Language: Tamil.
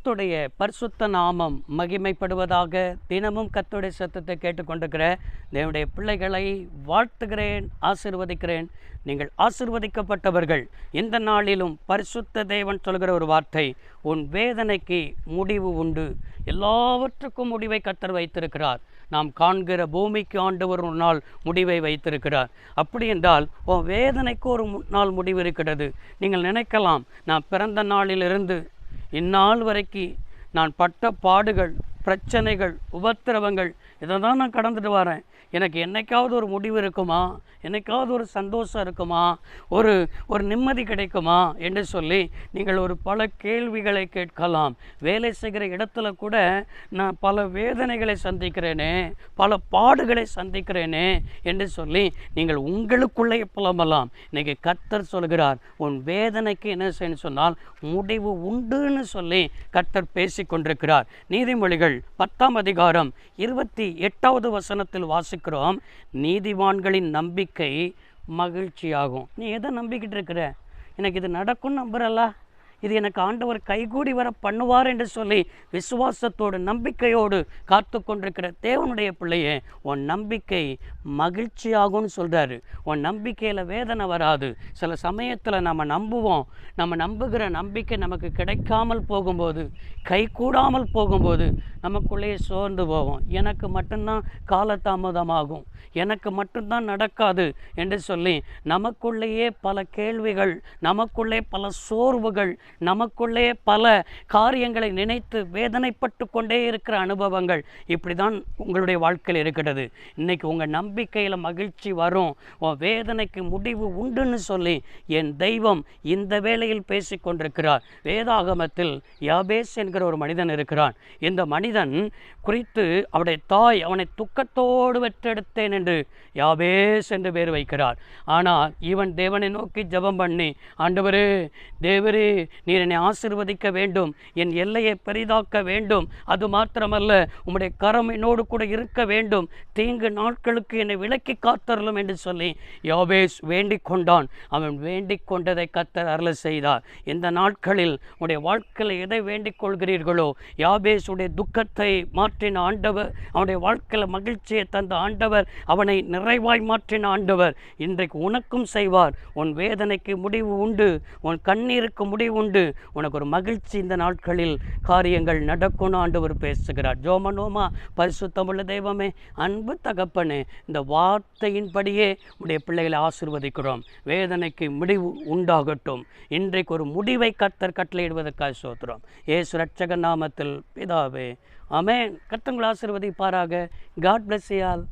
கர்த்தருடைய பரிசுத்த நாமம் மகிமைப்படுவதாக. தினமும் கர்த்தருடைய சத்தத்தை கேட்டுக்கொண்டிருக்கிற தேவனுடைய பிள்ளைகளை வாழ்த்துகிறேன், ஆசீர்வதிக்கிறேன். நீங்கள் ஆசீர்வதிக்கப்பட்டவர்கள். இந்த நாளிலும் பரிசுத்த தேவன் சொல்கிற ஒரு வார்த்தை, உன் வேதனைக்கு முடிவு உண்டு. எல்லாவற்றுக்கும் முடிவை கர்த்தர் வைத்திருக்கிறார். நாம் காண்கிற பூமிக்கு ஆண்டவர் ஒரு நாள் முடிவை வைத்திருக்கிறார். அப்படி என்றால் உன் வேதனைக்கு ஒரு நாள் முடிவு இருக்கிறது. நீங்கள் நினைக்கலாம், நான் பிறந்த நாளிலிருந்து இந்நாள் வரைக்கும் நான் பட்ட பாடுகள், பிரச்சனைகள், உபத்திரவங்கள் இதை தான் நான் கடந்துட்டு வரேன். எனக்கு என்னைக்காவது ஒரு முடிவு இருக்குமா? என்னைக்காவது ஒரு சந்தோஷம் இருக்குமா? ஒரு நிம்மதி கிடைக்குமா என்று சொல்லி நீங்கள் ஒரு பல கேள்விகளை கேட்கலாம். வேலை செய்கிற இடத்துல கூட நான் பல வேதனைகளை சந்திக்கிறேனே, பல பாடுகளை சந்திக்கிறேனே என்று சொல்லி நீங்கள் உங்களுக்குள்ளே புலம்பலாம். இன்னைக்கு கர்த்தர் சொல்கிறார், உன் வேதனைக்கு என்ன செய்யணும் சொன்னால் முடிவு உண்டுன்னு சொல்லி கர்த்தர் பேசி கொண்டிருக்கிறார். நீதிமொழிகள் 10ஆம் அதிகாரம் 28வது வசனத்தில் வாசிக்கிறோம், நீதிமான்களின் நம்பிக்கை மகிழ்ச்சியாகும். நீ எதை நம்பிக்கிட்டு இருக்கிற? எனக்கு இது நடக்கும் நம்புறல்ல, இது எனக்கு ஆண்டவர் கைகூடி வர பண்ணுவார் என்று சொல்லி விசுவாசத்தோடு நம்பிக்கையோடு காத்து கொண்டிருக்கிற தேவனுடைய பிள்ளையே, உன் நம்பிக்கை மகிழ்ச்சியாகும்னு சொல்கிறாரு. உன் நம்பிக்கையில் வேதனை வராது. சில சமயத்தில் நம்ம நம்புவோம், நம்ம நம்புகிற நம்பிக்கை நமக்கு கிடைக்காமல் போகும்போது, கை கூடாமல் போகும்போது நமக்குள்ளேயே சோர்ந்து போவோம். எனக்கு மட்டும்தான் காலதாமதமாகும், எனக்கு மட்டும்தான் நடக்காது என்று சொல்லி நமக்குள்ளேயே பல கேள்விகள், நமக்குள்ளே பல சோர்வுகள், நமக்குள்ளே பல காரியங்களை நினைத்து வேதனைப்பட்டு கொண்டே இருக்கிற அனுபவங்கள் இப்படி தான் உங்களுடைய வாழ்க்கையில் இருக்கிறது. இன்றைக்கி உங்கள் நம்பிக்கையில் மகிழ்ச்சி வரும், உன் வேதனைக்கு முடிவு உண்டுன்னு சொல்லி என் தெய்வம் இந்த வேளையில் பேசி கொண்டிருக்கிறார். வேதாகமத்தில் யாபேஸ் என்கிற ஒரு மனிதன் இருக்கிறான். இந்த மனிதன் குறித்து அவருடைய தாய் அவனை துக்கத்தோடு வெற்றெடுத்தேன் என்று யாபேஸ் என்று பேர் வைக்கிறார். ஆனால் இவன் தேவனை நோக்கி ஜெபம் பண்ணி, ஆண்டவரே, தேவரே, நீர் என்னை ஆசீர்வதிக்க வேண்டும், என் எல்லையை பெரிதாக்க வேண்டும், அது மாத்திரமல்ல உம்முடைய கரம் என்னோடு கூட இருக்க வேண்டும், தீங்கு நாட்களுக்கு என்னை விலக்கி காத்தருளும் என்று சொல்லி யாபேஸ் வேண்டிக் கொண்டான். அவன் வேண்டிக் கொண்டதை கர்த்தர் அருள செய்தார். இந்த நாட்களில் உடைய வாழ்க்கையில் எதை வேண்டிக் கொள்கிறீர்களோ, யாபேஸ் உடைய துக்கத்தை மாற்றின ஆண்டவர், அவனுடைய வாழ்க்கையில் மகிழ்ச்சியை தந்த ஆண்டவர், அவனை நிறைவாய் மாற்றின ஆண்டவர் இன்றைக்கு உனக்கும் செய்வார். உன் வேதனைக்கு முடிவு உண்டு, உன் கண்ணீருக்கு முடிவு உண்டு, உனக்கு ஒரு மகிழ்ச்சி இந்த நாட்களில் காரியங்கள் நடக்கும்னு ஆண்டவர் பேசுகிறார். ஜோமனோமா. பரிசுத்தமுள்ள தெய்வமே, அன்பு தகப்பனே, இந்த வார்த்தையின்படியே உடைய பிள்ளைகளை ஆசீர்வதிக்கிறோம். வேதனைக்கு முடிவு உண்டாகட்டும். இன்றைக்கு ஒரு முடிவை கர்த்தர் கட்டளையிடுவதற்காக ஸ்தோத்திரம். இயேசு இரட்சகர் நாமத்தில் பிதாவே, ஆமென். கர்த்தர் உங்களை ஆசீர்வதிப்பாராக. God bless you all.